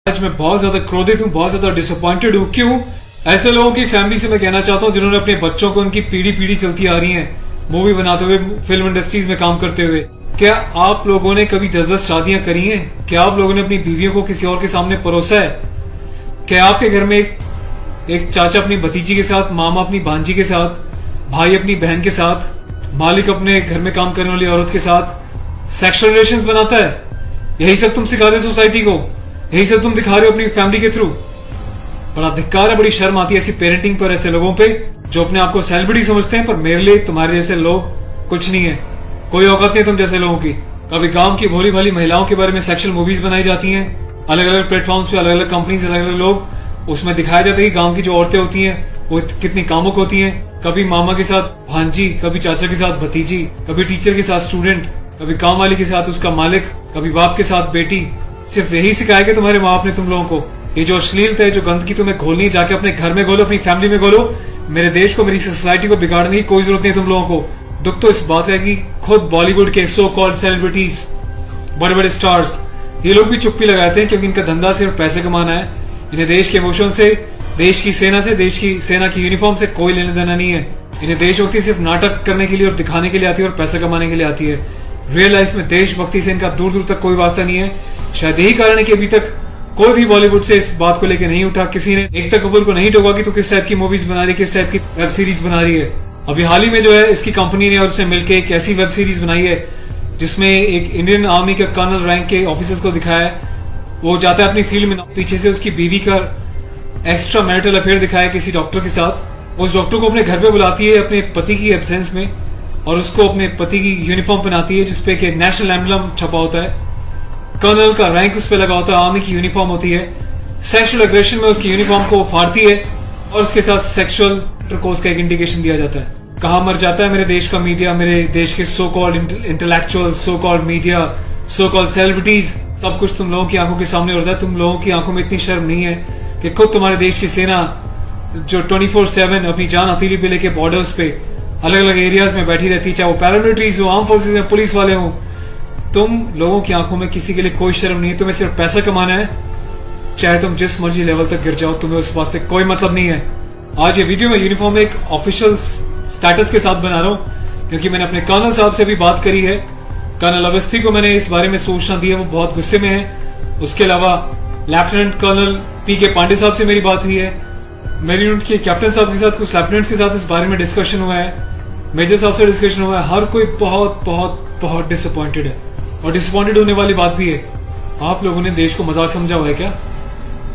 आज मैं बहुत ज्यादा क्रोधित हूँ, बहुत ज्यादा डिसअपॉइंटेड हूँ। क्यों? ऐसे लोगों की फैमिली से मैं कहना चाहता हूँ जिन्होंने अपने बच्चों को उनकी पीढ़ी पीढ़ी चलती आ रही है मूवी बनाते हुए, फिल्म इंडस्ट्रीज में काम करते हुए। क्या आप लोगों ने कभी 10-10 शादियां करी हैं? क्या आप लोगों ने अपनी बीवियों को किसी और के सामने परोसा है? क्या आपके घर में एक चाचा अपनी भतीजी के साथ, मामा अपनी भांजी के साथ, भाई अपनी बहन के साथ, मालिक अपने घर में काम करने वाली औरत के साथ सेक्सुअल रिलेशंस बनाता है? यही सब तुम सिखा रहे हो सोसाइटी को, यही सब तुम दिखा रहे हो अपनी फैमिली के थ्रू। बड़ा धिक्कार है, बड़ी शर्म आती है ऐसी पेरेंटिंग पर, ऐसे लोगों पे जो अपने आप को सेलिब्रिटी समझते हैं। पर मेरे लिए तुम्हारे जैसे लोग कुछ नहीं है, कोई औकात नहीं तुम जैसे लोगों की। कभी गांव की भोली भाली महिलाओं के बारे में सेक्सुअल मूवीज बनाई जाती हैं, अलग अलग प्लेटफॉर्म्स पे, अलग अलग कंपनीज, अलग अलग लोग, उसमें दिखाया जाता है कि गांव की जो औरतें होती हैं वो कितनी कामुक होती हैं। कभी मामा के साथ भांजी, कभी चाचा के साथ भतीजी, कभी टीचर के साथ स्टूडेंट, कभी काम वाली के साथ उसका मालिक, कभी बाप के साथ बेटी। सिर्फ यही सिखाया कि तुम्हारे माँ बाप ने तुम लोगों को। ये जो अश्लीलता है, जो गंदगी तुम्हें घोलनी है, जाके अपने घर में घोलो, अपनी फैमिली में घोलो। मेरे देश को, मेरी सोसाइटी को बिगाड़ने की कोई जरूरत नहीं है तुम लोगों को। दुख तो इस बात है कि खुद बॉलीवुड के सो कॉल्ड सेलिब्रिटीज, बड़े बड़े स्टार्स, ये लोग भी चुप्पी लगाते हैं क्योंकि इनका धंधा सिर्फ पैसे कमाना है। इन्हें देश के इमोशन से, देश की सेना से, देश की सेना की यूनिफॉर्म से कोई लेना देना नहीं है। इन्हें देशभक्ति सिर्फ नाटक करने के लिए और दिखाने के लिए आती है और पैसा कमाने के लिए आती है। रियल लाइफ में देशभक्ति से इनका दूर दूर तक कोई वास्ता नहीं है। शायद यही कारण है कि अभी तक कोई भी बॉलीवुड से इस बात को लेकर नहीं उठा। किसी ने एकता कपूर को नहीं टोका कि तू किस टाइप की मूवीज बना रही है, किस टाइप की वेब सीरीज बना रही है। अभी हाल ही में जो है, इसकी कंपनी ने और उससे मिलकर एक ऐसी वेब सीरीज बनाई है जिसमें एक इंडियन आर्मी के कर्नल रैंक के ऑफिसर्स को दिखाया है। वो जाता है अपनी फील्ड में, पीछे से उसकी बीवी का एक्स्ट्रा मैरिटल अफेयर दिखाया किसी डॉक्टर के साथ। उस डॉक्टर को अपने घर पे बुलाती है अपने पति की एब्सेंस में और उसको अपने पति की यूनिफॉर्म पहनाती है जिसपे कि नेशनल एम्बलम छपा होता है, कर्नल का रैंक उस पर लगा होता है, आर्मी की यूनिफॉर्म होती है। सेक्सुअल एग्रेशन में उसकी यूनिफॉर्म को फाड़ती है और उसके साथ सेक्सुअल इंटरकोर्स का एक इंडिकेशन दिया जाता है। कहां मर जाता है मेरे देश का मीडिया, मेरे देश के so called intellectual, so called media, so called celebrities. सब कुछ तुम लोगों की आंखों के सामने होता है। तुम लोगों की आंखों में इतनी शर्म नहीं है कि खुद तुम्हारे देश की सेना जो 24/7 अपनी जान हथेली पे लेके बॉर्डर्स पे अलग अलग एरियाज में बैठी रहती है, चाहे वो पैरामिलिट्रीज हो, आर्म फोर्सेज में पुलिस वाले हो, तुम लोगों की आंखों में किसी के लिए कोई शर्म नहीं है। तुम्हें सिर्फ पैसा कमाना है, चाहे तुम जिस मर्जी लेवल तक गिर जाओ, तुम्हें उस बात से कोई मतलब नहीं है। आज ये वीडियो में यूनिफॉर्म एक ऑफिशियल स्टेटस के साथ बना रहा हूं क्योंकि मैंने अपने कर्नल साहब से भी बात करी है। कर्नल अवस्थी को मैंने इस बारे में सूचना दी है, वो बहुत गुस्से में है। उसके अलावा लेफ्टिनेंट कर्नल पी.के. पांडे साहब से मेरी बात हुई है, मेरी यूनिट के कैप्टन साहब के साथ, कुछ लेफ्टिनेंट्स के साथ इस बारे में डिस्कशन हुआ है, मेजर साहब से डिस्कशन हुआ है। हर कोई बहुत बहुत बहुत डिसअपॉइंटेड है और डिसअपॉइंटेड होने वाली बात भी है। आप लोगों ने देश को मजाक समझा हुआ है क्या?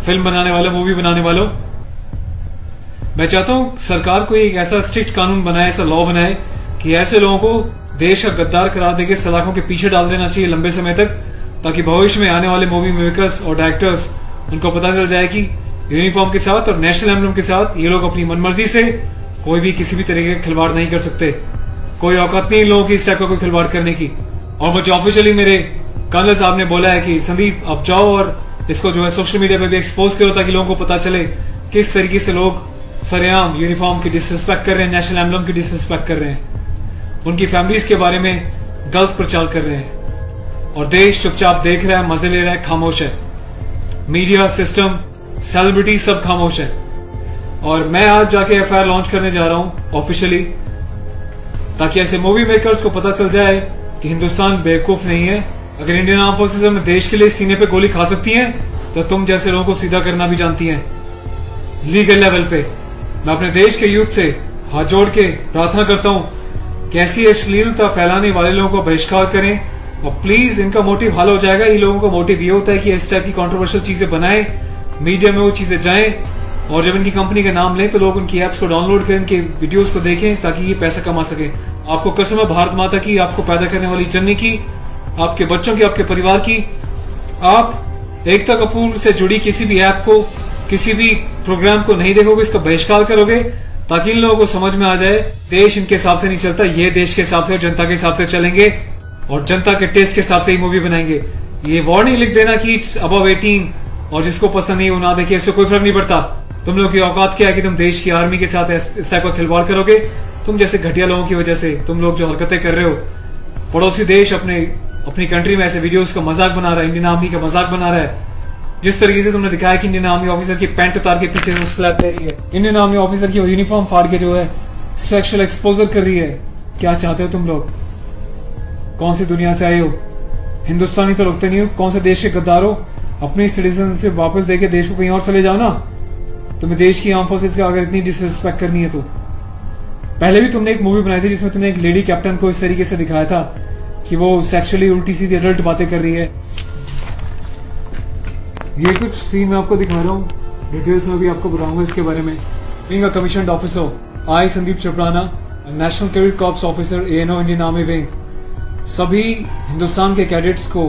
फिल्म बनाने वालों, मूवी बनाने वालों, मैं चाहता हूं सरकार को एक ऐसा स्ट्रिक्ट कानून बनाए, ऐसा लॉ बनाए कि ऐसे लोगों को देश का गद्दार करार देके सलाखों के पीछे डाल देना चाहिए लंबे समय तक, ताकि भविष्य में आने वाले मूवी मेकर्स और डायरेक्टर्स उनको पता चल जाए कि यूनिफॉर्म के साथ और नेशनल एम्बलम के साथ ये लोग अपनी मनमर्जी से कोई भी किसी भी तरीके का खिलवाड़ नहीं कर सकते। कोई औकात नहीं इन लोगों की इस टाइप का कोई खिलवाड़ करने की। और मुझे ऑफिशियली मेरे कर्नल साहब ने बोला है कि संदीप आप जाओ और इसको जो है सोशल मीडिया पे भी एक्सपोज करो ताकि लोगों को पता चले किस तरीके से लोग सरेआम यूनिफॉर्म की डिसरिस्पेक्ट कर रहे हैं, नेशनल एम्बलम की डिसरिस्पेक्ट कर रहे हैं, उनकी फैमिलीज के बारे में गलत प्रचार कर रहे हैं और देश चुपचाप देख रहा है, मजे ले रहा है, खामोश है। मीडिया, सिस्टम, सेलिब्रिटी सब खामोश है। और मैं आज जाके एफआईआर लॉन्च करने जा रहा हूं ऑफिशियली, ताकि ऐसे मूवी मेकर्स को पता चल जाए कि हिंदुस्तान बेवकूफ नहीं है। अगर इंडियन आर्म फोर्सेज में देश के लिए सीने पे गोली खा सकती हैं तो तुम जैसे लोगों को सीधा करना भी जानती हैं लीगल लेवल पे। मैं अपने देश के यूथ से हाथ जोड़ के प्रार्थना करता हूं कि ऐसी अश्लीलता फैलाने वाले लोगों को बहिष्कार करें और प्लीज इनका मोटिव हल हो जाएगा। इन लोगों का मोटिव ये होता है कि इस टाइप की कंट्रोवर्शियल चीजें बनाएं, मीडिया में वो चीजें जाएं और जब इनकी कंपनी का नाम लें तो लोग उनकी एप्स को डाउनलोड करें, इनके वीडियोस को देखें ताकि ये पैसा कमा सके। आपको कसम है भारत माता की, आपको पैदा करने वाली जननी की, आपके बच्चों की, आपके परिवार की, आप एकता कपूर से जुड़ी किसी भी ऐप को, किसी भी प्रोग्राम को नहीं देखोगे, इसका बहिष्कार करोगे ताकि इन लोगों को समझ में आ जाए देश इनके हिसाब से नहीं चलता, ये देश के हिसाब से और जनता के हिसाब से चलेंगे और जनता के टेस्ट के हिसाब से ही मूवी बनाएंगे। ये वार्निंग लिख देना कि इट्स अबव 18 और जिसको पसंद नहीं वो ना देखिए, इससे कोई फर्क नहीं पड़ता। तुम लोगों की औकात क्या है कि तुम देश की आर्मी के साथ इस टाइप का खिलवाड़ करोगे? तुम जैसे घटिया लोगों की वजह से, तुम लोग जो हरकतें कर रहे हो, पड़ोसी देश अपनी कंट्री में ऐसे वीडियोस का मजाक बना रहा है, इंडियन आर्मी का मजाक बना रहा है जिस तरीके से तुमने दिखाया कि इंडियन आर्मी ऑफिसर की पैंट उतार के पीछे से स्लैप दे रही है, इंडियन आर्मी ऑफिसर की यूनिफॉर्म फाड़ के जो है सेक्सुअल एक्सपोजर कर रही है, क्या चाहते हो तुम लोग? कौन सी दुनिया से आए हो? हिंदुस्तानी तो लगते नहीं हो, कौन से देश के गद्दार हो? अपनी सिटीजनशिप वापस देके देश को कहीं और चले जाओ ना। तुम्हें देश की आर्म फोर्सेस का अगर इतनी डिसरिस्पेक्ट करनी है तो। पहले भी तुमने एक मूवी बनाई थी जिसमें तुमने एक लेडी कैप्टन को इस तरीके से दिखाया था कि वो सेक्सुअली उल्टी सीधी एडल्ट बातें कर रही है। ये कुछ सीन मैं आपको दिखा रहा हूँ, डिटेल्स में भी आपको बताऊंगा इसके बारे में। Being a commissioned officer, I Sandeep चपराना, national cadet corps officer ANO Indian army wing, सभी हिंदुस्तान के कैडेट्स को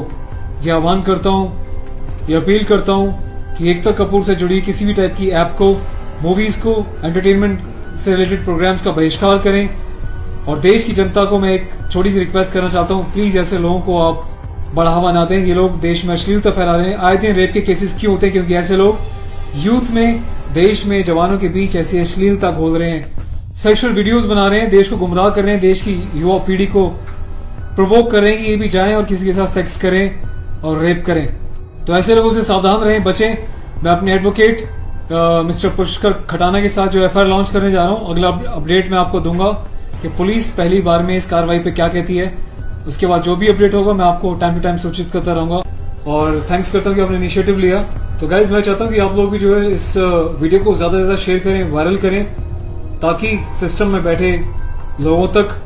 यह आह्वान करता हूँ, यह अपील करता हूँ कि एकता कपूर से जुड़ी किसी भी टाइप की ऐप को, मूवीज को, एंटरटेनमेंट से रिलेटेड प्रोग्राम्स का बहिष्कार करें। और देश की जनता को मैं एक छोटी सी रिक्वेस्ट करना चाहता हूँ, प्लीज ऐसे लोगों को आप बढ़ावा ना दें। ये लोग देश में अश्लीलता फैला रहे हैं। आए दिन रेप के केसेस क्यों होते हैं? क्योंकि ऐसे लोग यूथ में, देश में, जवानों के बीच ऐसी अश्लीलता घोल रहे हैं, सेक्सुअल वीडियोस बना रहे हैं, देश को गुमराह कर रहे हैं, देश की युवा पीढ़ी को प्रोवोक कर रहे हैं कि ये भी जाएं और किसी के साथ सेक्स करें और रेप करें। तो ऐसे लोगों से सावधान रहें, बचें। मैं अपने एडवोकेट मिस्टर पुष्कर खटाना के साथ जो FIR लॉन्च करने जा रहा हूं, अगला अपडेट मैं आपको दूंगा कि पुलिस पहली बार में इस कार्रवाई पे क्या कहती है। उसके बाद जो भी अपडेट होगा मैं आपको टाइम टू टाइम सूचित करता रहूंगा। और थैंक्स करता हूं कि आपने इनिशिएटिव लिया। तो गाइज मैं चाहता हूं कि आप लोग भी जो है इस वीडियो को ज्यादा से ज्यादा शेयर करें, वायरल करें, ताकि सिस्टम में बैठे लोगों तक,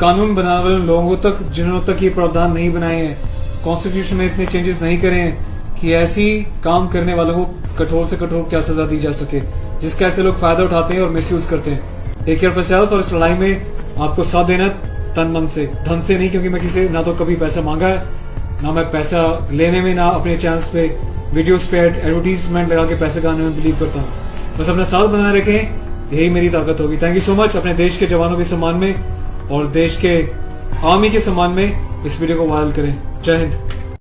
कानून बनाने वाले लोगों तक, जिन्होंने तक ये प्रावधान नहीं बनाए हैं, कॉन्स्टिट्यूशन में इतने चेंजेस नहीं करे हैं कि ऐसी काम करने वालों को कठोर से कठोर क्या सजा दी जा सके, जिसका ऐसे लोग फायदा उठाते हैं और मिसयूज करते हैं। Take care of yourself. और इस लड़ाई में आपको साथ देना तन मन से, धन से नहीं, क्योंकि मैं किसी ना तो कभी पैसा मांगा है, ना मैं पैसा लेने में, ना अपने चैनल्स पे वीडियोस पे एडवर्टीजमेंट लगा के पैसे कमाने में बिलीव करता हूँ। बस अपना साथ बनाए रखें, यही मेरी ताकत होगी। Thank you so much. अपने देश के जवानों के सम्मान में और देश के आर्मी के सम्मान में इस वीडियो को वायरल करें। जय हिंद।